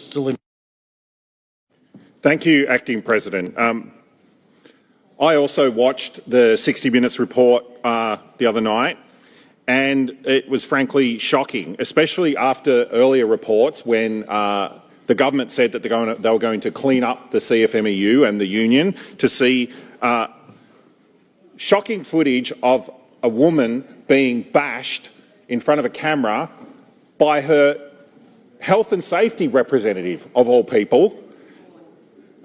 Mr. Limbrick. Thank you, Acting President. I also watched the 60 Minutes report the other night, and it was frankly shocking, especially after earlier reports when the government said that they were going to clean up the CFMEU and the union, to see shocking footage of a woman being bashed in front of a camera by her health and safety representative, of all people.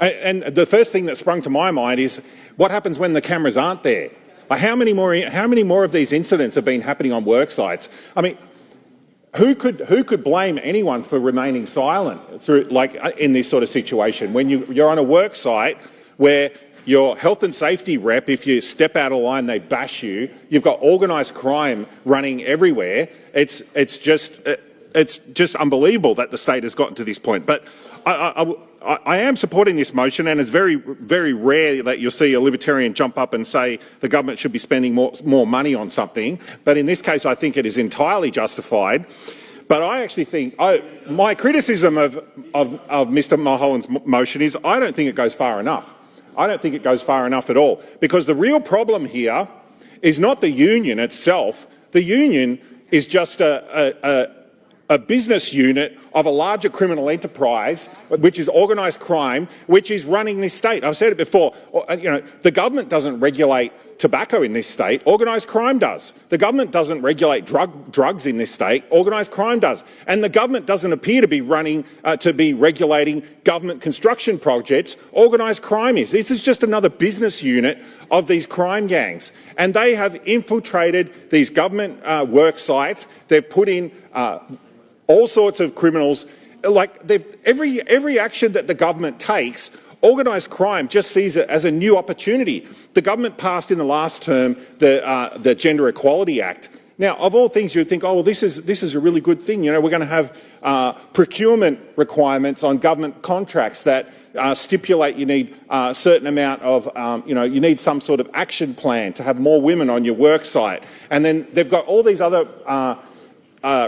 And the first thing that sprung to my mind is, what happens when the cameras aren't there? How many more of these incidents have been happening on work sites? I mean, who could blame anyone for remaining silent in this sort of situation when you're on a work site where your health and safety rep, if you step out of line, they bash you. You've got organised crime running everywhere. It's just unbelievable that the state has gotten to this point. But I am supporting this motion, and it's very, very rare that you'll see a Libertarian jump up and say the government should be spending more money on something. But in this case, I think it is entirely justified. But I actually think my criticism of Mr. Mulholland's motion is I don't think it goes far enough. I don't think it goes far enough at all, because the real problem here is not the union itself. The union is just a business unit of a larger criminal enterprise, which is organised crime, which is running this state. I've said it before, the government doesn't regulate tobacco in this state, organised crime does. The government doesn't regulate drugs in this state, organised crime does. And the government doesn't appear to be regulating government construction projects, organised crime is. This is just another business unit of these crime gangs. And they have infiltrated these government work sites. They've put in all sorts of criminals. Every action that the government takes, organised crime just sees it as a new opportunity. The government passed in the last term the Gender Equality Act. Now, of all things, you'd think, oh, well, this is a really good thing. We're going to have procurement requirements on government contracts that stipulate you need a certain amount of, you need some sort of action plan to have more women on your work site. And then they've got all these other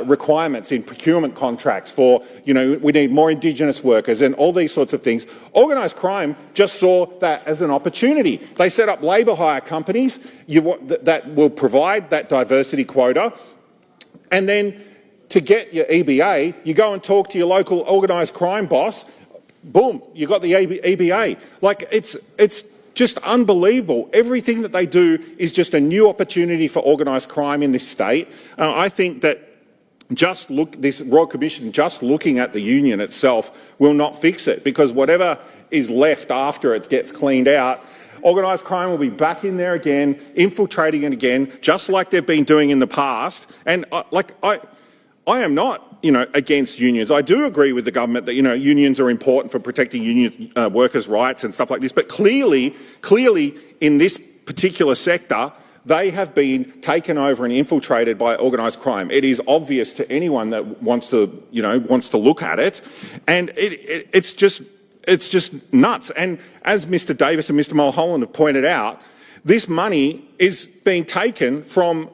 requirements in procurement contracts for, we need more Indigenous workers and all these sorts of things. Organised crime just saw that as an opportunity. They set up labour hire companies that will provide that diversity quota, and then to get your EBA, you go and talk to your local organised crime boss, boom, you got the EBA. It's just unbelievable. Everything that they do is just a new opportunity for organised crime in this state. I think that this Royal Commission just looking at the union itself will not fix it, because whatever is left after it gets cleaned out, organised crime will be back in there again, infiltrating it again, just like they've been doing in the past. And I am not, against unions. I do agree with the government that, unions are important for protecting union workers' rights and stuff like this. But clearly, in this particular sector, they have been taken over and infiltrated by organised crime. It is obvious to anyone that wants to look at it, and it's just nuts. And as Mr. Davis and Mr. Mulholland have pointed out, this money is being taken from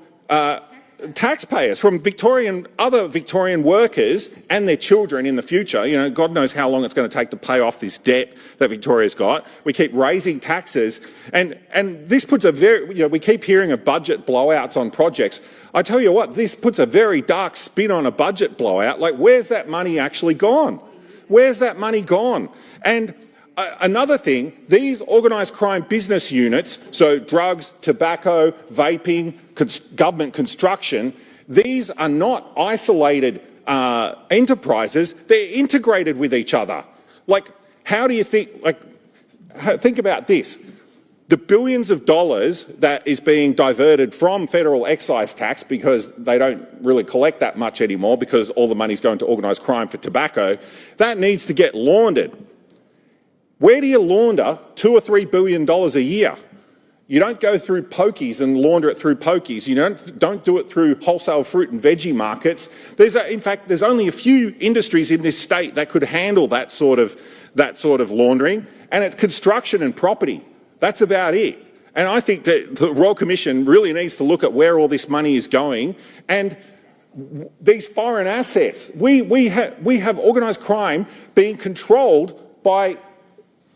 taxpayers, from other Victorian workers and their children in the future. God knows how long it's going to take to pay off this debt that Victoria's got. We keep raising taxes, and this puts we keep hearing of budget blowouts on projects. I tell you what, this puts a very dark spin on a budget blowout. Where's that money actually gone? Where's that money gone? And another thing, these organised crime business units, so drugs, tobacco, vaping, government construction, these are not isolated enterprises. They're integrated with each other. How do you think, think about this. The billions of dollars that is being diverted from federal excise tax, because they don't really collect that much anymore because all the money's going to organised crime for tobacco, that needs to get laundered. Where do you launder $2 or $3 billion a year? You don't go through pokies and launder it through pokies. You don't do it through wholesale fruit and veggie markets. In fact, there's only a few industries in this state that could handle that sort of laundering, and it's construction and property. That's about it. And I think that the Royal Commission really needs to look at where all this money is going. And these foreign assets. We have organised crime being controlled by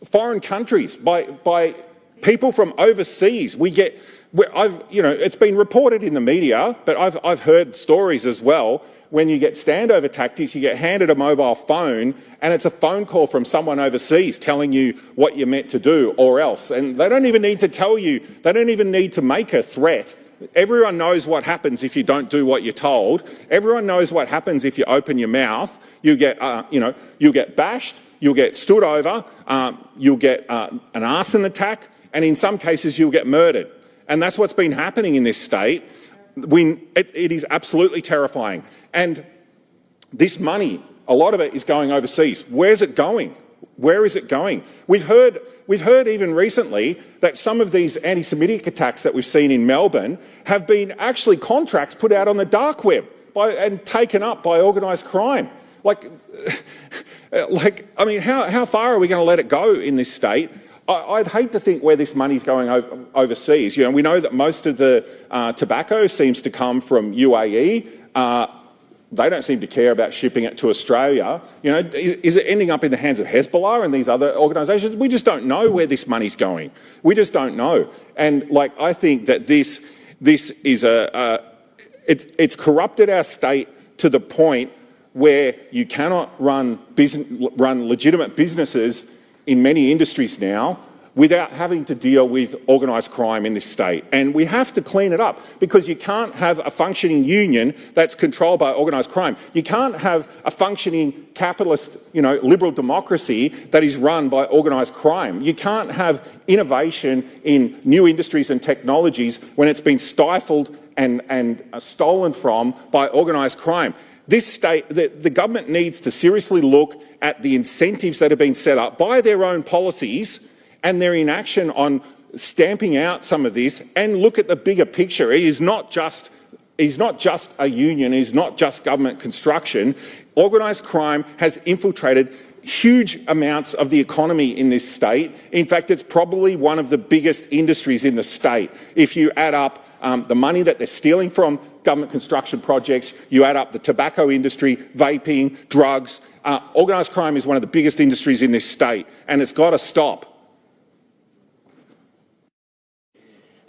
foreign countries, by people from overseas. It's been reported in the media, but I've heard stories as well. When you get standover tactics, you get handed a mobile phone and it's a phone call from someone overseas telling you what you're meant to do or else. And they don't even need to tell you, they don't even need to make a threat. Everyone knows what happens if you don't do what you're told. Everyone knows what happens if you open your mouth. You'll get bashed, you'll get stood over, you'll get an arson attack, and in some cases you'll get murdered. And that's what's been happening in this state. It is absolutely terrifying. And this money, a lot of it is going overseas. Where's it going? Where is it going? We've heard even recently that some of these anti-Semitic attacks that we've seen in Melbourne have been actually contracts put out on the dark web and taken up by organised crime. I mean, how far are we going to let it go in this state? I'd hate to think where this money's going overseas. We know that most of the tobacco seems to come from UAE. They don't seem to care about shipping it to Australia. Is it ending up in the hands of Hezbollah and these other organisations? We just don't know where this money's going. We just don't know. And I think that this is it's corrupted our state to the point where you cannot run legitimate businesses in many industries now without having to deal with organised crime in this state. And we have to clean it up, because you can't have a functioning union that's controlled by organised crime. You can't have a functioning capitalist, liberal democracy that is run by organised crime. You can't have innovation in new industries and technologies when it's been stifled and stolen from by organised crime. This state, the government needs to seriously look at the incentives that have been set up by their own policies and their inaction on stamping out some of this, and look at the bigger picture. It is not just a union, it is not just government construction. Organised crime has infiltrated huge amounts of the economy in this state. In fact, it's probably one of the biggest industries in the state. If you add up the money that they're stealing from government construction projects, you add up the tobacco industry, vaping, drugs, organised crime is one of the biggest industries in this state, and it's got to stop.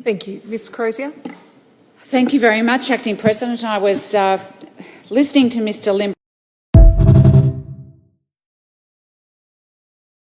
Thank you. Ms Crozier. Thank you very much, Acting President. I was listening to Mr Limbrick.